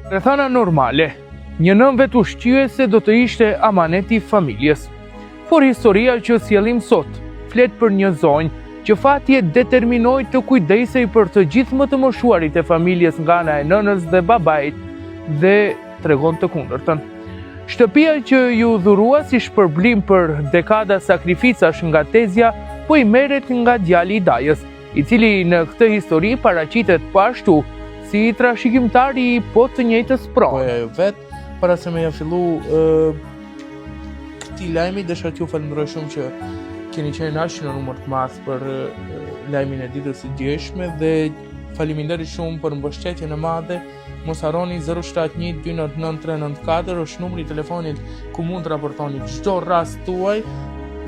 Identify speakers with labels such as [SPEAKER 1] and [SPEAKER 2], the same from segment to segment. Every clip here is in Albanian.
[SPEAKER 1] Rrethana normale, një nën vetë ushqyese do të ishte amaneti i familjes. Por historia që sjellim sot flet për një zonjë që fati e determinoi të kujdesej për të gjithë më të moshuarit e familjes nga ana e nënës dhe babait dhe tregon të kundërtën. Shtëpia që ju dhurua si shpërblim për dekada sakrificash nga Tezja po i merret nga djali i Dajës, i cili në këtë histori paraqitet po ashtu si trashëgimtari i po të njëjtës pronë.
[SPEAKER 2] Vetë, para se me ja fillu këtij lajmi, desha t'ju falenderoj shumë që keni qenë aq në numër të madh për lajmin e ditës së djeshme dhe faleminderit shumë për mbështetjen e madhe. Mos harroni 071 299 394 është numri i telefonit ku mund të raportoni çdo rast tuaj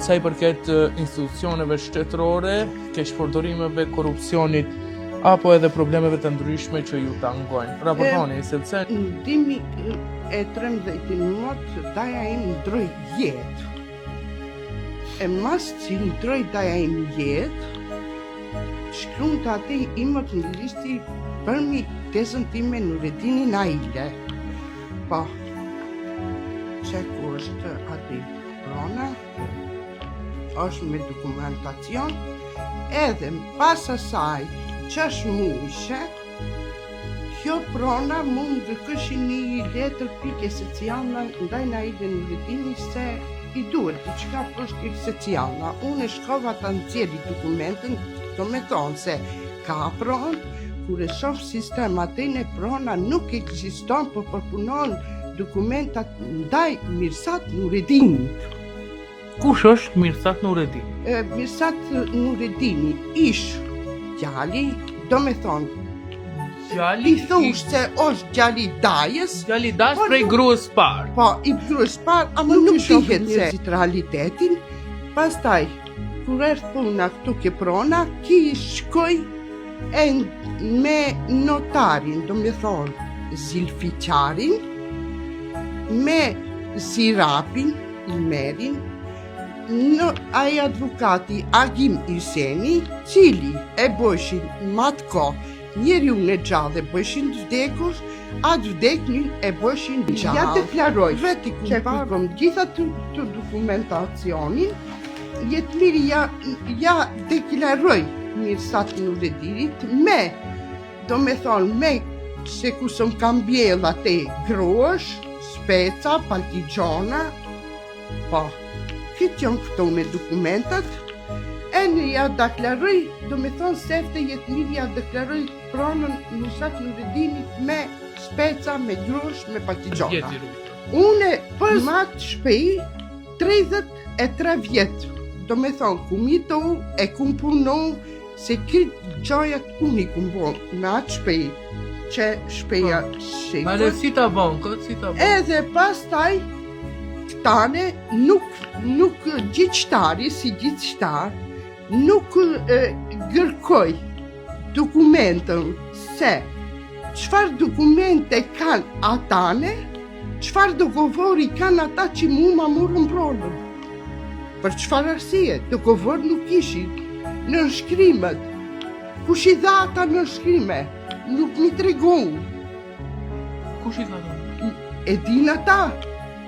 [SPEAKER 2] sa i përket institucioneve shtetërore, keqpërdorimeve, korrupsionit apo edhe problemeve të ndryshme që ju tangojnë. Raportoni sepse
[SPEAKER 3] në dimi e 13 muaj daja im ndroi jetë. E mas që ndroi daja im jetë, shkruan të ati imët në listi përmi tezën time Nuretini Naile. Po, që ku është ati prona, është me dokumentacion, edhe pas asaj që është muishe, kjo prona mund të këshin një letër pike socialna ndaj Naile Nuretini se i duhet diçka për socialna. Unë e shkova të nxjerrë dokumentën, do me thonë se ka pronë, kur e shoh sistem atëne prona nuk ekziston, por përpunon dokumentat ndaj Mirsat Nuretinit.
[SPEAKER 2] kush është Mirsat Nuretini?
[SPEAKER 3] Mirsat Nuretini ish djali, do me thonë, i thush se është djali Dajës.
[SPEAKER 2] Djali Dajës prej gruas parë.
[SPEAKER 3] Po, i gruas parë, ama nuk dihet se realitetin. Pastaj, kur erdh puna këtu ke prona, ki shkoj me notarin, do me thonë, Zilfiqarin, me Zirapin, Ilmerin, ai advokati Agim Iseni, cili e bëshin matko, njeri unë e gjallë e bëshin vdekur, atë vdeknin e bëshin gjallë. Ja deklaroj, veti ku pagëm gjitha të dokumentacionin, jetë mirë ja deklaroj Mirsat Nuretinit me, do me thonë, me se ku sëm kam bjella te grosh, speca, partigjona, po, këtë janë këto me dokumentat, e në ja deklaroj, do me thonë sefte jetë mirë ja deklaroj pronën Mirsat Nuretinit me speca, me grosh, me partigjona. Une për matë shpej 33 vjetë, do me thonë, ku mito e kum punu, se këtë gjojat unë i kum bon me atë shpej, që shpeja shikër.
[SPEAKER 2] Mane si ta bon, këtë si ta bon.
[SPEAKER 3] Edhe pastaj, këtane nuk gjithështari, si gjithështar, nuk gërkoj dokumentën se qëfar dokumente kanë atane, qëfar dogovori kanë ata që mu ma murën pronën. Për qëfar arsye, dogovor nuk ishin në nshkrimet, kush i dha ata në nshkrime, nuk mi tregon.
[SPEAKER 2] Kush i dha ata?
[SPEAKER 3] E din ata.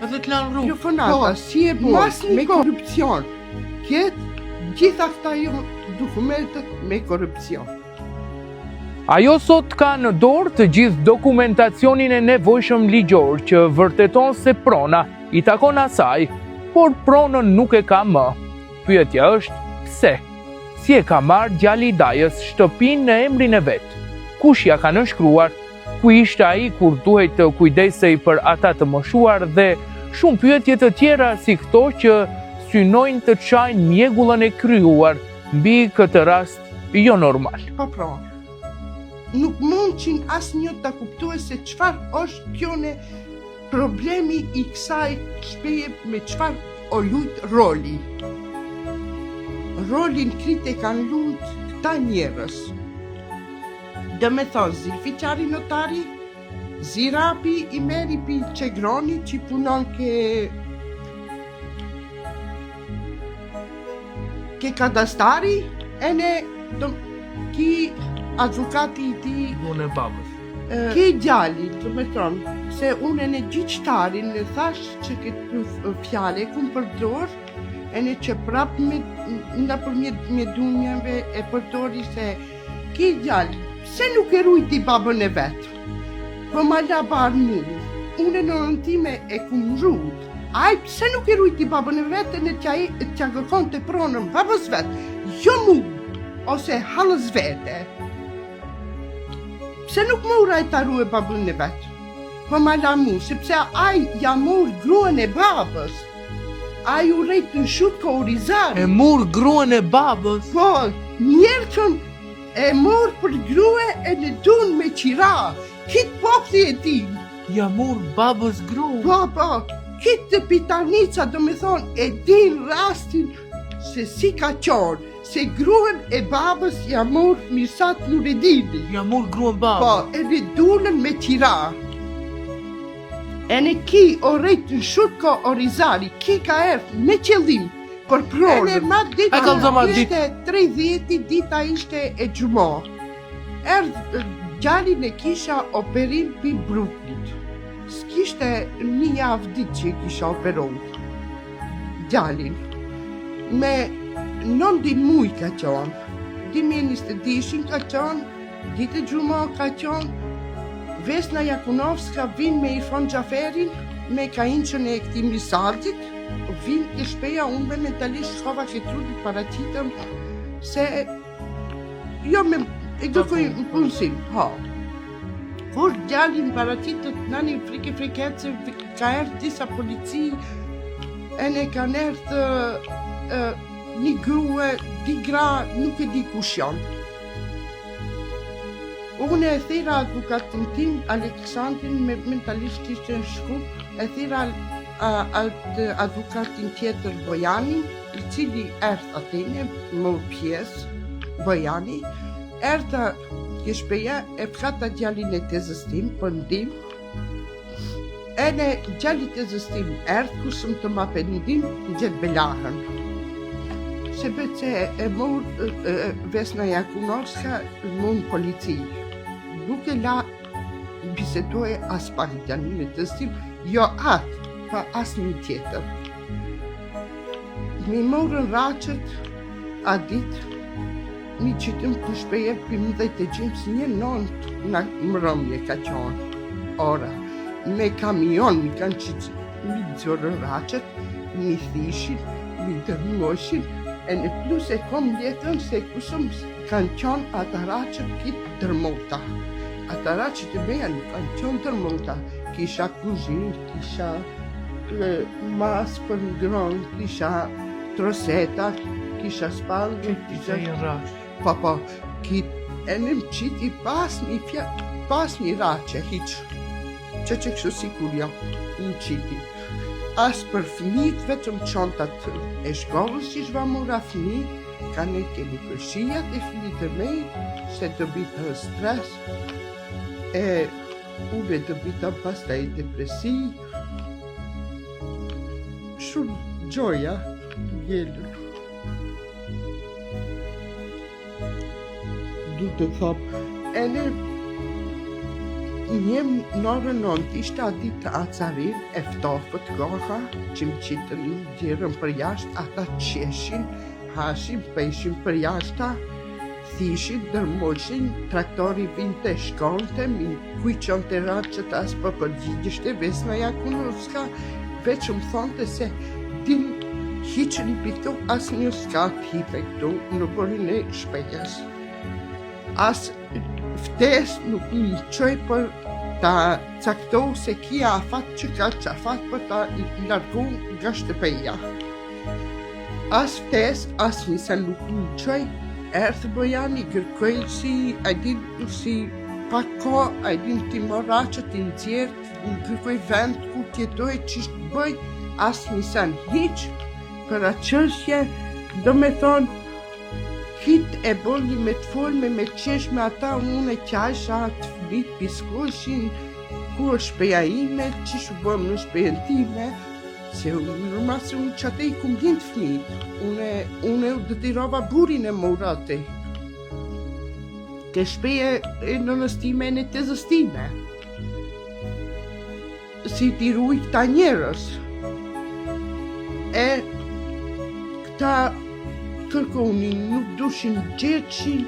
[SPEAKER 2] Edhe t'lanë rrugë.
[SPEAKER 3] Telefonata, si e bërë, me korrupsion. Këtë gjitha këta jo dokumentet me korrupsion.
[SPEAKER 1] Ajo sot ka në dorë të gjithë dokumentacionin e nevojshëm ligjor që vërteton se prona i takon asaj, por pronën nuk e ka më. Pyetja është, pse? Si e ka marrë djali i Dajës shtëpinë në emrin e vet? Kush ja ka nënshkruar? Ku ishte ai kur duhej të kujdesej për ata të moshuar dhe shumë pyetje të tjera si këto që synojnë të çajnë mjegullën e krijuar mbi këtë rast jo normal.
[SPEAKER 3] Pa pronë. Nuk mund që asnjë ta kuptoj se çfarë është kjo ne problemi i kësaj shpeje me çfarë o lut roli. Rolin krite kanë lut këta njerës. Dhe me thonë Zilfiqari notari, Zirapi i meri pi Qegroni që punon ke kadastari, e ne ki advokati i ti
[SPEAKER 2] Unë e babës.
[SPEAKER 3] Ke djali, do me thonë, se unë në gjyqtarin në thash që këtë fjale kum përdor, e në që prap nga përmjet mjedumjeve e përdori se ke djali, se nuk e rujti babën e vetë, po ma la barë mu, unë në rëntime e kum rrut, aj pse nuk e rujti babën e vetë në tja kërkon të pronën babës vetë, jo mu, ose halës vete. Pse nuk më uraj të arru e babën e vetë? Po ma la mu, sepse aj ja mor gruan e babës. Aj u rejtë në shutë ka urizari.
[SPEAKER 2] E mur gruan e babës.
[SPEAKER 3] Po, njerë që e mor për grue e në dun me qira. Kitë popli e din.
[SPEAKER 2] Ja mur babës gruan.
[SPEAKER 3] Po, kitë të pitanica do me thonë e din rastin se si ka qonë. Se gruan e babës ja mor Mirsat Nureddini.
[SPEAKER 2] Ja mur gruan babës.
[SPEAKER 3] Po, e në dunën me qira. E në ki o rejtë në shutë ka orizari, ki ka ertë me qëllim për pronën. E në ma ditë ishte 30 dita ishte e gjumo. Erdë gjallin e kisha operim për bruknit. S'kishte një javë ditë që kisha operon. Gjallin. Me 9 muj ka qonë, 2021 ka qonë, ditë gjumo ka qonë, Vesna Jakunovska vin me Irfan Xhaferin, me ka inqën e këti Mirsaldit, vin e shpeja unë me mentalisht shkova që trudit paracitëm, se jo me e gëkoj në punësim, ha. Vor gjallin paracitët, nani frikecë, ka ertë disa polici, e ne kanë ertë një grue, di gra, nuk e di kush janë. Unë e thira advokatin tim, Aleksandrin, me mentalisht ishte në Shkup, e thira advokatin tjetër Bojani, i cili ertë atene, më pjesë, Bojani, ertë kishpeja e fkata gjallin e tezës tim, për ndim, e në gjallit tezës tim ertë, kusëm të ma pendim, në gjithë belahën. Sepse e mor Vesna Jakunovska mund polici. Nuk e la bisedoje as pak gjallin e tezës tim, jo atë, pa as një tjetër. Mi morën raqët, a ditë, mi qytëm të shpeje për 10 gjimës, një nëntë në mërëmje ka qonë. Ora, me kamion mi kanë qitë, mi dzorën raqët, mi thishin, mi dërmoshin, e në plus e kom letën se kusëm kanë qonë ata raqët kitë dërmota. Ata raqët e beja nuk kanë qonë dërmota. Kisha kuzhin, kisha mas për ngron, kisha troseta, kisha spallë, kisha
[SPEAKER 2] një rash.
[SPEAKER 3] Po, e në më qiti pas një raqë, hiq. Që kështu sikur jam, në qiti. As për fëmijët, vetëm qontat e shkollës që shva mora fëmijët, ka ne kemi kërshijat e fëmijët e mej, se të bitë stres, e uve të bitë pasta i depresi, shumë gjoja, gjellë. Du të thopë, e ne njem norën nënt ishte ati të acarin e ftofët goha që më qitën gjerën për jashtë, ata qeshin, hashin, peshin për jashta, thishin, dërmoshin, traktori vinte shkonte, mi kujqon të raqët as për përgjigjishte, Vesna Jakunovska, veç më thonte se din hiqën i pitu as një s'ka t'hipe këtu në borin e shpejas. As ftes nuk një qoj për ta caktohu se kia afat që ka qafat për ta largu nga shtëpeja. As ftes, as njësa nuk një qoj, erthë Bojani kërkoj si, a din si pak ko, a din ti moraqët i nëzjerë, në kërkoj vend ku tjetoj qishtë bëj, as njësa në hiq, për a qështje, do me thonë, hit e bolli me të folme me qesh me ata unë e qasha të fëmit piskoshin ku është shpeja ime, që shu bëm në shpejën time, se normal se unë që ate i kum din të fëmit, unë u dëtirova burin e mora ate. ke shpeje e nënës time e në tezës time. Si t'i ruj këta njerës. E këta kërkonin, nuk dushin gjeqin,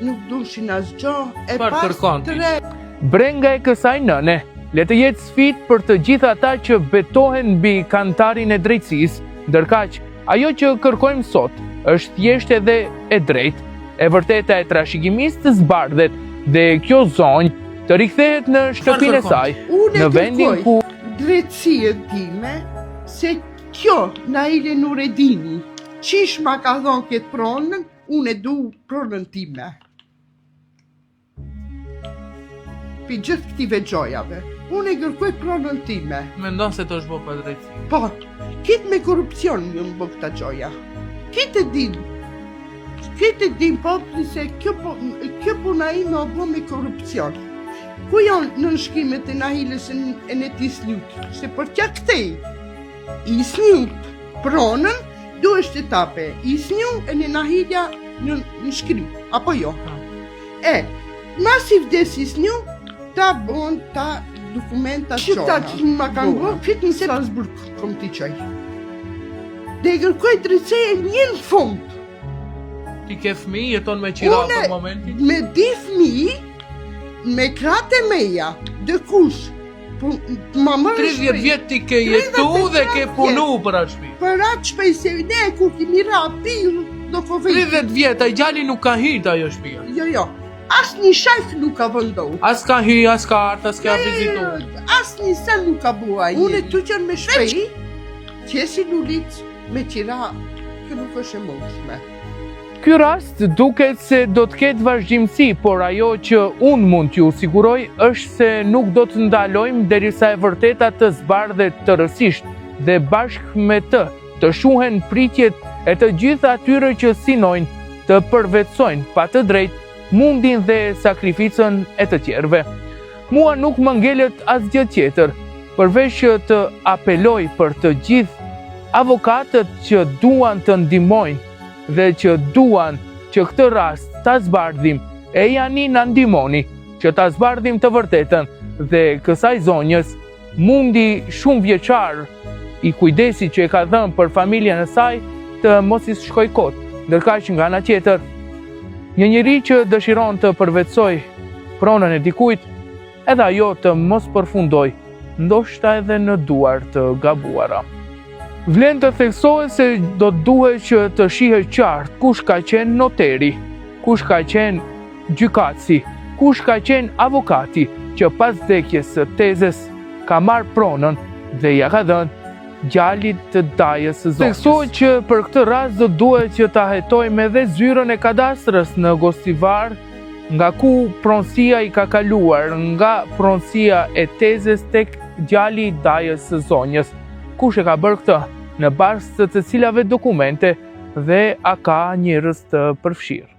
[SPEAKER 3] nuk dushin asgjo, e
[SPEAKER 2] Çfarë
[SPEAKER 3] pas
[SPEAKER 2] kërkon ti?
[SPEAKER 3] 3
[SPEAKER 1] Brenga e kësaj nëne, le të jetë sfidë për të gjithë ata që betohen mbi kantarin e drejtësisë, ndërkaq ajo që kërkojmë sot është thjesht edhe e drejtë, e vërteta e trashëgimisë të zbardhet dhe kjo zonjë të rikthehet në shtëpinë e saj,
[SPEAKER 3] Unë
[SPEAKER 1] në vendin ku
[SPEAKER 3] drejtësie time se kjo Naile Nuredini qish ma ka thonë këtë pronën, unë e du pronën time. Pi gjithë këtive gjojave, unë e kërkoj pronën time.
[SPEAKER 2] Mendon se të është bo pa drejtësi.
[SPEAKER 3] Po, kitë me korupcion një më bë këta gjoja. Kitë e din popli se kjo puna ime o bo me korupcion. Ku janë në nëshkimet e Nahiles e në Tisnjut? Se për tja këtej, Isnjut, pronën, du është etape. Isnjut e në Nahilja në nëshkrim, apo jo? E, masi vdes Isnjut, ta bon ta dokumenta qona. Qëta që më kanë bërë, fitë në Strasburg, kom t'i qaj. Dhe kërkoj drejtësie një në fund.
[SPEAKER 2] Ti ke fëmi, jeton me qira për momentin?
[SPEAKER 3] Me di fëmi, me krate meja, dhe kush, ma më
[SPEAKER 2] 30 vjet ti ke jetu dhe ke punu për atë shtëpi.
[SPEAKER 3] Për atë shpej se ne ku kemi rapi, do ko vejtë.
[SPEAKER 2] 30 vjet, ai gjali nuk ka hyrë ajo shtëpia.
[SPEAKER 3] Jo, as një shajf nuk ka vëndohu.
[SPEAKER 2] As ka hy, as ka art, as ka vizitu.
[SPEAKER 3] As një sen nuk ka bua. Unë të qënë me shpej, qesi lulit me qira, kjo nuk është e mundshme.
[SPEAKER 1] ky rast duket se do të ketë vazhdimsi, por ajo që unë mund t'ju siguroj është se nuk do të ndalojmë derisa e vërteta të zbardhet tërësisht dhe bashkë me të shuhen pritjet e të gjithë atyre që synojnë të përvetsojnë pa të drejtë mundin dhe sakrificën e të tjerëve. Mua nuk më ngelet asgjë tjetër, përveç që të apeloj për të gjithë avokatët që duan të ndihmojnë dhe që duan që këtë rast ta zbardhim, e janë na ndihmoni që ta zbardhim të vërtetën dhe kësaj zonjës mundi shumë vjeçar i kujdesit që e ka dhënë për familjen e saj të mos i shkoj kot, ndërkaq nga ana tjetër një njeri që dëshiron të përvetsoj pronën e dikujt, edhe ajo të mos përfundoj, ndoshta edhe në duar të gabuara. Vlen të theksohet se do të duhet që të shihet qartë kush ka qenë noteri, kush ka qenë gjykatësi, kush ka qenë avokati që pas vdekjes së tezës ka marrë pronën dhe ja ka dhënë gjalit të dajës së zonjës. Theksohet që për këtë rast do duhet që ta hetojmë edhe zyrën e kadastrës në Gostivar, nga ku pronësia i ka kaluar nga pronësia e tezës tek gjali i dajës së zonjës. Kush e ka bërë këtë, në bazë të cilave dokumente dhe a ka njerëz të përfshirë.